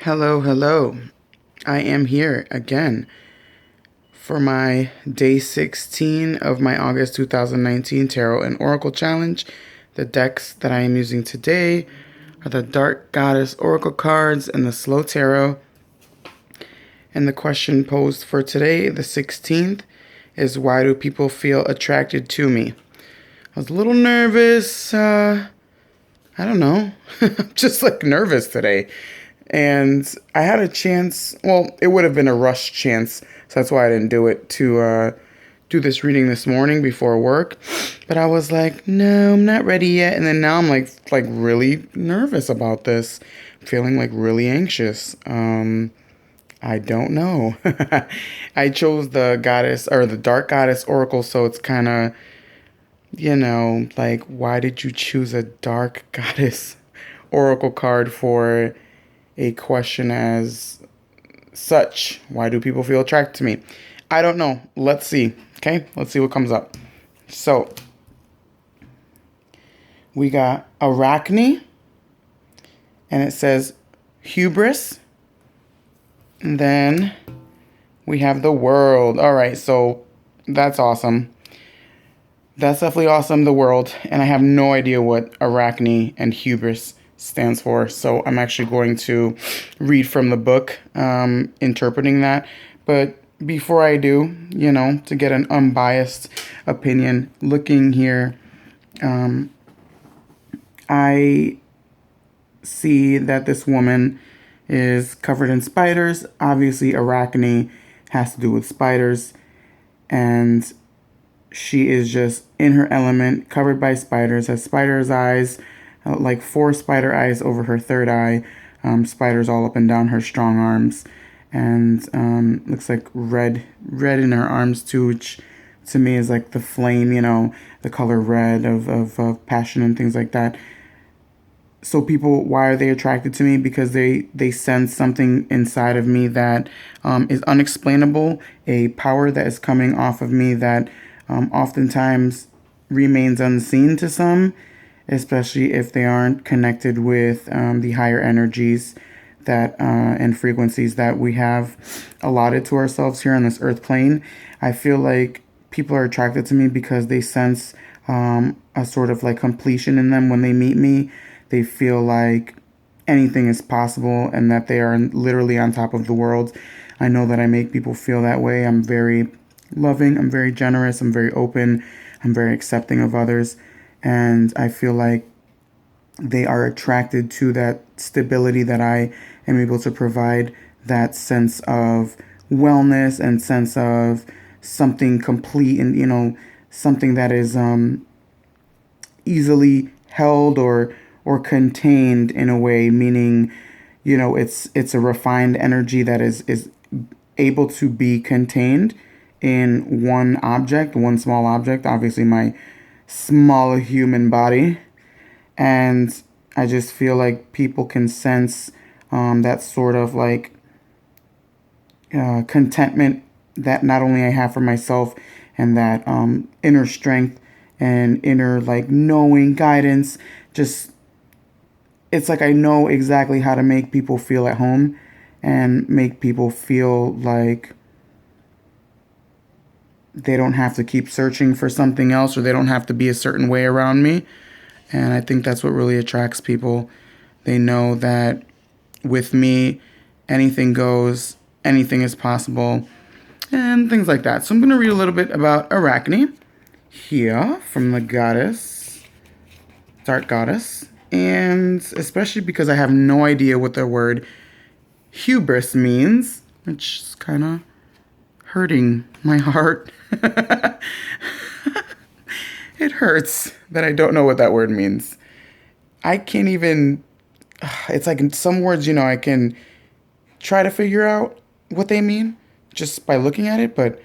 Hello, hello. I am here again for my day 16 of my August 2019 Tarot and Oracle Challenge. The decks that I am using today are the Dark Goddess Oracle cards and the Slow Tarot. And the question posed for today, the 16th, is why do people feel attracted to me? I was a little nervous. I don't know. I'm just like nervous today. And I had a chance, well, it would have been a rush chance, so that's why I didn't do it, to do this reading this morning before work. But I was like, no, I'm not ready yet. And then now I'm like really nervous about this. I'm feeling like really anxious. I don't know. I chose the goddess or the dark goddess oracle, so it's kind of, like, why did you choose a dark goddess oracle card for a question as such? Why do people feel attracted to me? I don't know. Let's see. Okay, let's see what comes up. So we got Arachne, and it says hubris. And then we have the world. All right, so that's awesome. That's definitely awesome, the world. And I have no idea what Arachne and hubris stands for. So I'm actually going to read from the book, interpreting that. But before I do, to get an unbiased opinion, looking here, I see that this woman is covered in spiders. Obviously, Arachne has to do with spiders. And she is just in her element, covered by spiders, has spider's eyes, like 4 spider eyes over her third eye, spiders all up and down her strong arms, and looks like red in her arms too, which to me is like the flame, the color red of passion and things like that. So people, why are they attracted to me? Because they sense something inside of me that is unexplainable, a power that is coming off of me that oftentimes remains unseen to some, especially if they aren't connected with the higher energies that and frequencies that we have allotted to ourselves here on this earth plane. I feel like people are attracted to me because they sense a sort of like completion in them when they meet me. They feel like anything is possible and that they are literally on top of the world. I know that I make people feel that way. I'm very loving, I'm very generous, I'm very open, I'm very accepting of others. And I feel like they are attracted to that stability that I am able to provide, that sense of wellness and sense of something complete and, something that is easily held or contained in a way, meaning, it's a refined energy that is able to be contained in one object, one small object, obviously my small human body. And I just feel like people can sense that sort of like contentment that not only I have for myself, and that inner strength and inner like knowing guidance. Just, it's like I know exactly how to make people feel at home and make people feel like they don't have to keep searching for something else, or they don't have to be a certain way around me. And I think that's what really attracts people. They know that with me, anything goes, anything is possible, and things like that. So I'm going to read a little bit about Arachne here from the goddess, Dark Goddess. And especially because I have no idea what the word hubris means, which is kind of hurting my heart. It hurts that I don't know what that word means. I can't even, it's like some words, I can try to figure out what they mean just by looking at it, but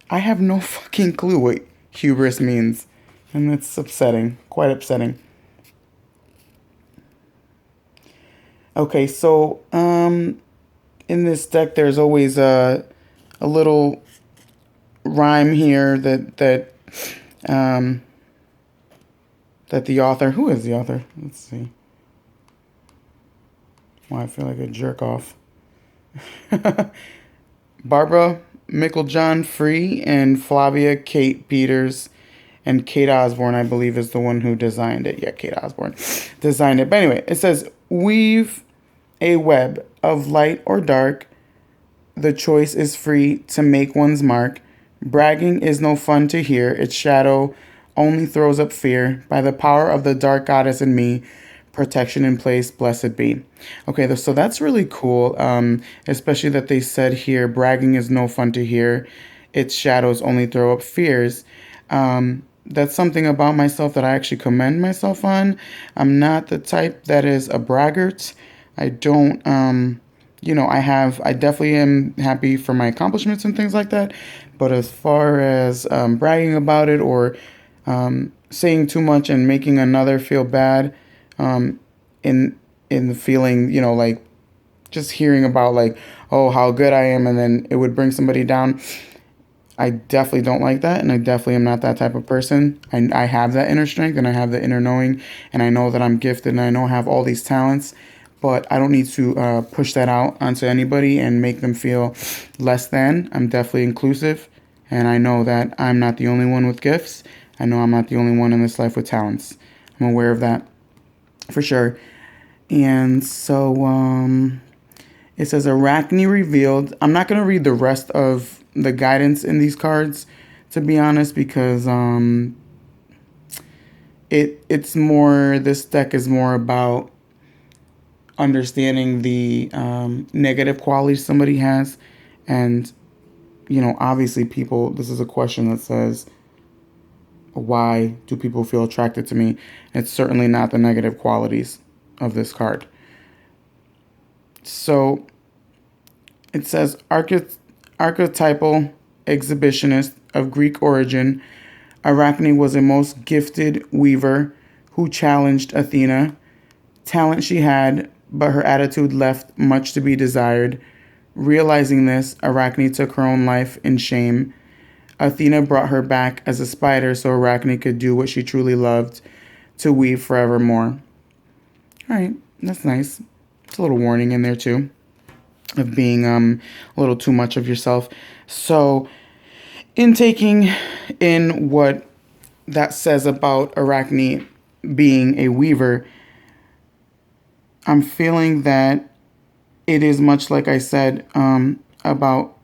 I have no fucking clue what hubris means. And it's upsetting, quite upsetting. Okay, so in this deck, there's always a little rhyme here um, that the author, who is the author? Let's see. Why I feel like a jerk off. Barbara Micklejohn Free and Flavia Kate Peters. And Kate Osborne, I believe, is the one who designed it. Yeah, Kate Osborne designed it. But anyway, it says, weave a web of light or dark. The choice is free to make one's mark. Bragging is no fun to hear. Its shadow only throws up fear. By the power of the dark goddess in me, protection in place, blessed be. Okay, so that's really cool. Especially that they said here, bragging is no fun to hear. Its shadows only throw up fears. That's something about myself that I actually commend myself on. I'm not the type that is a braggart. I don't, I definitely am happy for my accomplishments and things like that. But as far as bragging about it or saying too much and making another feel bad, in the feeling, like just hearing about like, oh, how good I am, and then it would bring somebody down. I definitely don't like that, and I definitely am not that type of person. I have that inner strength, and I have the inner knowing, and I know that I'm gifted, and I know I have all these talents, but I don't need to push that out onto anybody and make them feel less than. I'm definitely inclusive, and I know that I'm not the only one with gifts. I know I'm not the only one in this life with talents. I'm aware of that for sure. And so it says Arachne revealed. I'm not going to read the rest of the guidance in these cards, to be honest, because it's more, this deck is more about understanding the negative qualities somebody has. And obviously people, this is a question that says, why do people feel attracted to me? It's certainly not the negative qualities of this card. So it says archetypal exhibitionist of Greek origin, Arachne was a most gifted weaver who challenged Athena. Talent she had, but her attitude left much to be desired. Realizing this, Arachne took her own life in shame. Athena brought her back as a spider so Arachne could do what she truly loved, to weave forevermore. All right, that's nice. It's a little warning in there too of being a little too much of yourself. So in taking in what that says about Arachne being a weaver, I'm feeling that it is much like I said about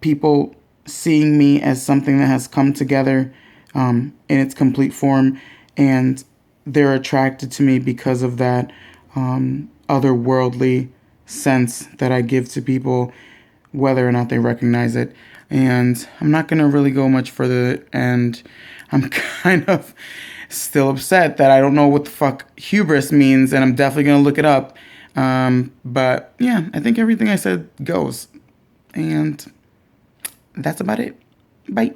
people seeing me as something that has come together in its complete form, and they're attracted to me because of that otherworldly sense that I give to people, whether or not they recognize it. And I'm not going to really go much further, and I'm kind of still upset that I don't know what the fuck hubris means, and I'm definitely going to look it up. But yeah, I think everything I said goes. And that's about it. Bye.